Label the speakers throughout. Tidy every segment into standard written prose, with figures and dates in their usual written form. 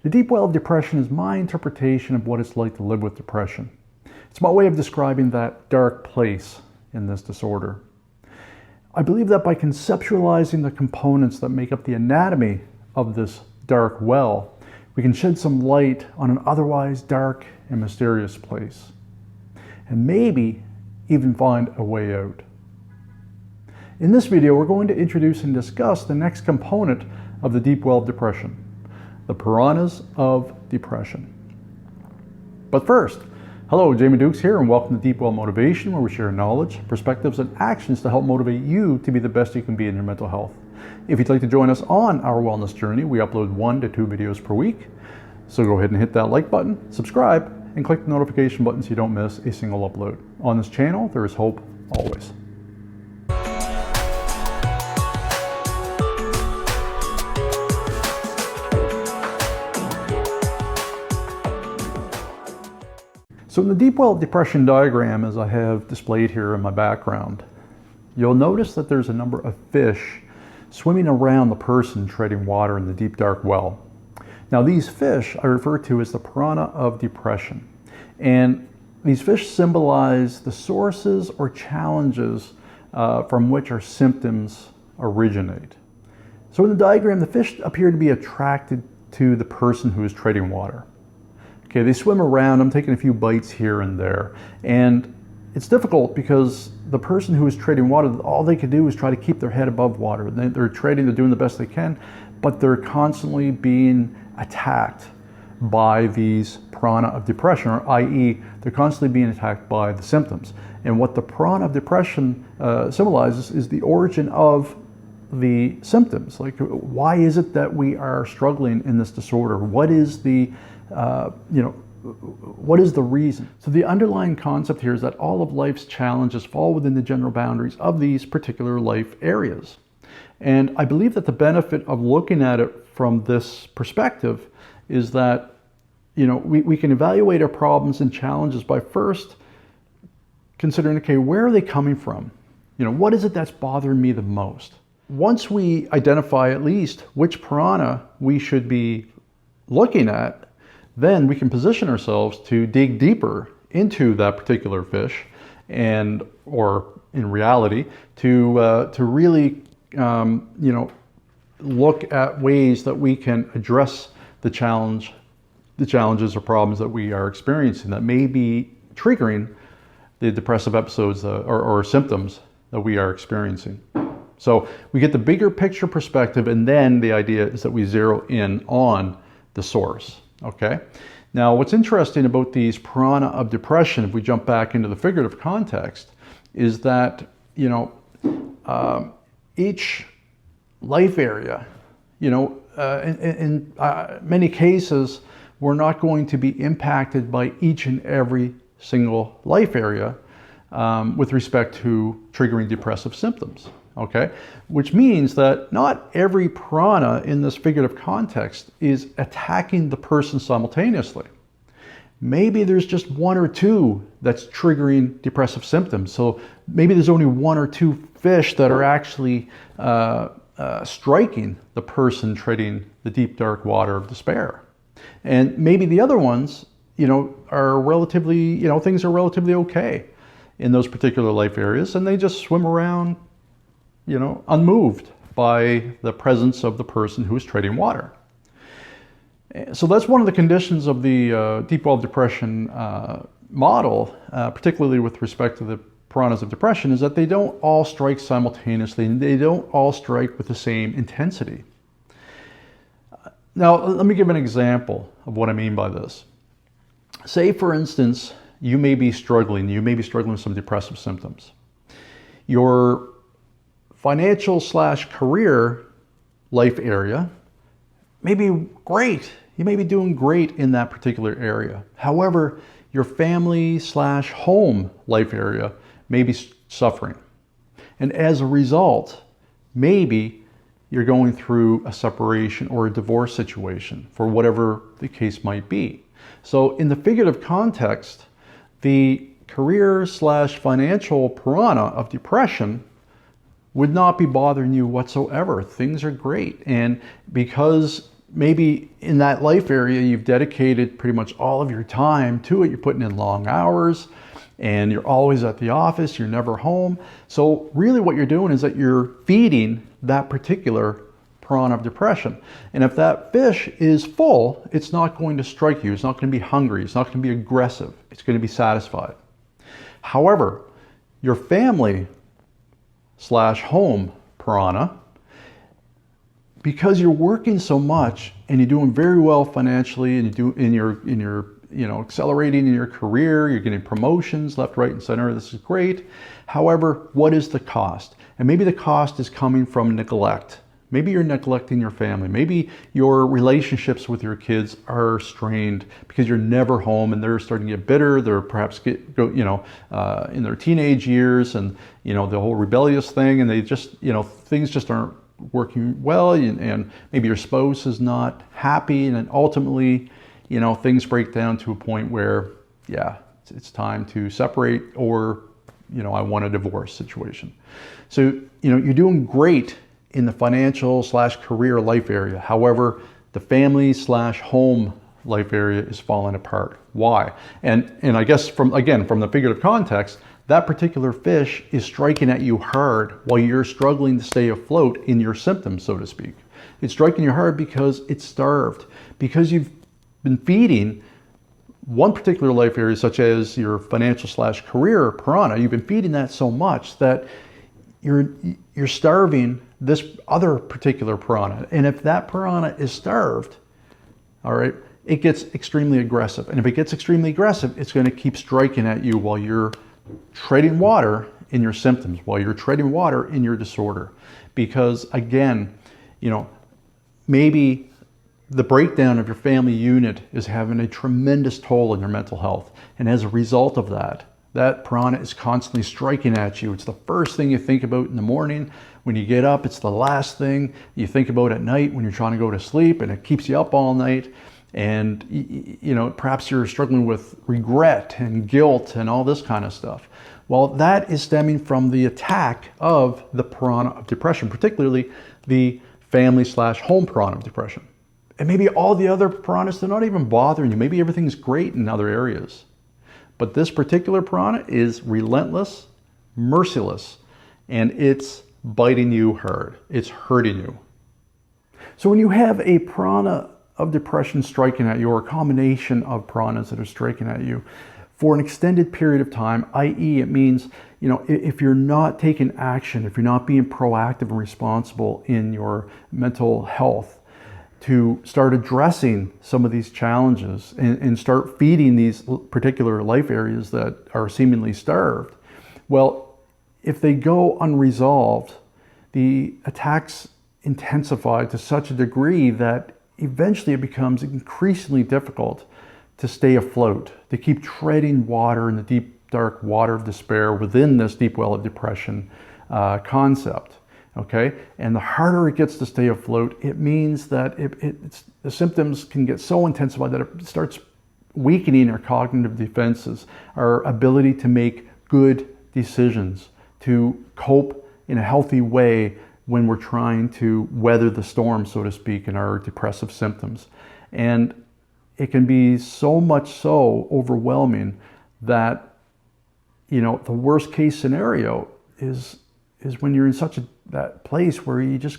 Speaker 1: The deep well of depression is my interpretation of what it's like to live with depression. It's my way of describing that dark place in this disorder. I believe that by conceptualizing the components that make up the anatomy of this dark well, we can shed some light on an otherwise dark and mysterious place, and maybe even find a way out. In this video, we're going to introduce and discuss the next component of the deep well of depression, the Piranhas of Depression. But first, hello, Jamie Dukes here, and welcome to Deep Well Motivation, where we share knowledge, perspectives, and actions to help motivate you to be the best you can be in your mental health. If you'd like to join us on our wellness journey, we upload 1 to 2 videos per week. So go ahead and hit that like button, subscribe, and click the notification button so you don't miss a single upload. On this channel, there is hope always. So in the deep well depression diagram, as I have displayed here in my background, you'll notice that there's a number of fish swimming around the person treading water in the deep dark well. Now these fish I refer to as the piranha of depression. And these fish symbolize the sources or challenges from which our symptoms originate. So in the diagram, the fish appear to be attracted to the person who is treading water. Okay, they swim around. I'm taking a few bites here and there. And it's difficult because the person who is treading water, all they can do is try to keep their head above water. They're treading, they're doing the best they can, but they're constantly being attacked by these piranha of depression, or i.e. they're constantly being attacked by the symptoms. And what the piranha of depression symbolizes is the origin of the symptoms. Like, why is it that we are struggling in this disorder? What is the what is the reason? So the underlying concept here is that all of life's challenges fall within the general boundaries of these particular life areas. And I believe that the benefit of looking at it from this perspective is that, we can evaluate our problems and challenges by first considering, okay, where are they coming from? What is it that's bothering me the most? Once we identify at least which piranha we should be looking at, then we can position ourselves to dig deeper into that particular fish, or in reality, to really, look at ways that we can address the challenges or problems that we are experiencing that may be triggering the depressive episodes or symptoms that we are experiencing. So we get the bigger picture perspective, and then the idea is that we zero in on the source. Okay. Now, what's interesting about these piranha of depression, if we jump back into the figurative context, is that each life area, in many cases, we're not going to be impacted by each and every single life area with respect to triggering depressive symptoms. Okay, which means that not every piranha in this figurative context is attacking the person simultaneously. Maybe there's just 1 or 2 that's triggering depressive symptoms. So maybe there's only 1 or 2 fish that are actually striking the person treading the deep dark water of despair. And maybe the other ones, are relatively, things are relatively okay in those particular life areas, and they just swim around unmoved by the presence of the person who is treading water. So that's one of the conditions of the deep well of depression model, particularly with respect to the piranhas of depression, is that they don't all strike simultaneously, and they don't all strike with the same intensity. Now, let me give an example of what I mean by this. Say, for instance, you may be struggling with some depressive symptoms. Your financial/career life area may be great. You may be doing great in that particular area. However, your family/home life area may be suffering. And as a result, maybe you're going through a separation or a divorce situation, for whatever the case might be. So in the figurative context, the career/financial piranha of depression would not be bothering you whatsoever. Things are great. And because maybe in that life area, you've dedicated pretty much all of your time to it. You're putting in long hours and you're always at the office, you're never home. So really what you're doing is that you're feeding that particular piranha of depression. And if that fish is full, it's not going to strike you. It's not going to be hungry. It's not going to be aggressive. It's going to be satisfied. However, your family / home piranha, because you're working so much and you're doing very well financially and you're accelerating in your career, you're getting promotions left, right, and center. This is great. However, what is the cost? And maybe the cost is coming from neglect. Maybe you're neglecting your family. Maybe your relationships with your kids are strained because you're never home and they're starting to get bitter. They're perhaps in their teenage years and the whole rebellious thing, and they just things just aren't working well, and maybe your spouse is not happy, and then ultimately things break down to a point where it's time to separate, or I want a divorce situation. So you're doing great in the financial / career life area. However, the family / home life area is falling apart. Why? And I guess from the figurative context, that particular fish is striking at you hard while you're struggling to stay afloat in your symptoms, so to speak. It's striking you hard because it's starved, because you've been feeding one particular life area, such as your financial / career piranha. You've been feeding that so much that you're starving this other particular piranha. And if that piranha is starved, all right, it gets extremely aggressive. And if it gets extremely aggressive, it's going to keep striking at you while you're treading water in your symptoms, while you're treading water in your disorder. Because again, maybe the breakdown of your family unit is having a tremendous toll on your mental health. And as a result of that piranha is constantly striking at you. It's the first thing you think about in the morning. When you get up, it's the last thing you think about at night when you're trying to go to sleep, and it keeps you up all night. And perhaps you're struggling with regret and guilt and all this kind of stuff. Well, that is stemming from the attack of the piranha of depression, particularly the family / home piranha of depression. And maybe all the other piranhas, they're not even bothering you. Maybe everything's great in other areas. But this particular piranha is relentless, merciless, and it's biting you hard. It's hurting you. So when you have a piranha of depression striking at you, or a combination of piranhas that are striking at you for an extended period of time, i.e. it means, if you're not taking action, if you're not being proactive and responsible in your mental health to start addressing some of these challenges and start feeding these particular life areas that are seemingly starved, well, if they go unresolved, the attacks intensify to such a degree that eventually it becomes increasingly difficult to stay afloat, to keep treading water in the deep, dark water of despair within this deep well of depression concept. Okay, and the harder it gets to stay afloat, it means that the symptoms can get so intensified that it starts weakening our cognitive defenses, our ability to make good decisions, to cope in a healthy way when we're trying to weather the storm, so to speak, in our depressive symptoms. And it can be so much so overwhelming that, the worst case scenario is when you're in that place where you just,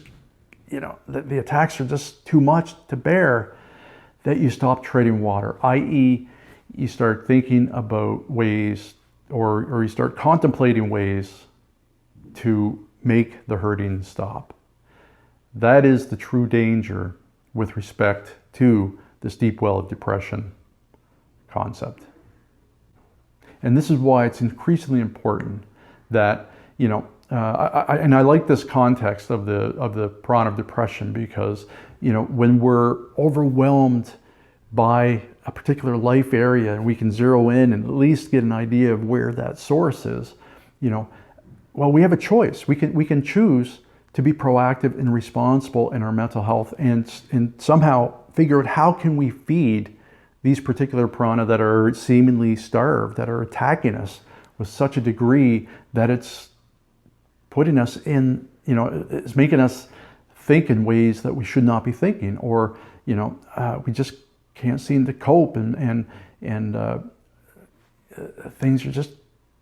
Speaker 1: the attacks are just too much to bear, that you stop treading water, i.e. you start thinking about ways or you start contemplating ways to make the hurting stop. That is the true danger with respect to this deep well of depression concept. And this is why it's increasingly important that, I like this context of the piranha of depression, because, when we're overwhelmed by a particular life area and we can zero in and at least get an idea of where that source is, well, we have a choice. We can choose to be proactive and responsible in our mental health and somehow figure out how can we feed these particular piranha that are seemingly starved, that are attacking us with such a degree that it's putting us in, it's making us think in ways that we should not be thinking, or, we just can't seem to cope, and things are just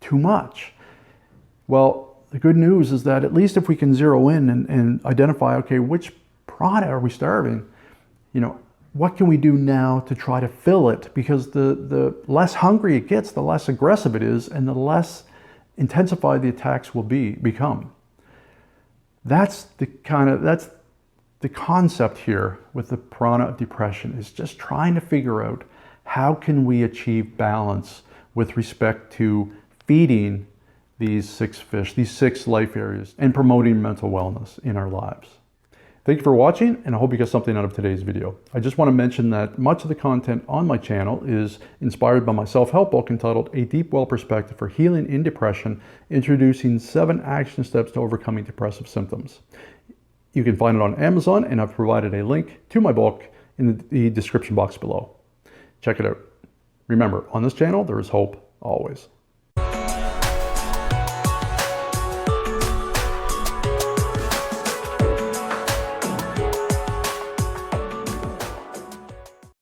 Speaker 1: too much. Well, the good news is that at least if we can zero in and identify, okay, which piranha are we starving? What can we do now to try to fill it? Because the less hungry it gets, the less aggressive it is, and the less intensified the attacks will become. That's the concept here with the Piranha of Depression, is just trying to figure out how can we achieve balance with respect to feeding these 6 fish, these 6 life areas, and promoting mental wellness in our lives. Thank you for watching, and I hope you got something out of today's video. I just want to mention that much of the content on my channel is inspired by my self-help book entitled A Deep Well Perspective for Healing in Depression, introducing 7 action steps to overcoming depressive symptoms. You can find it on Amazon, and I've provided a link to my book in the description box below. Check it out. Remember, on this channel, there is hope always.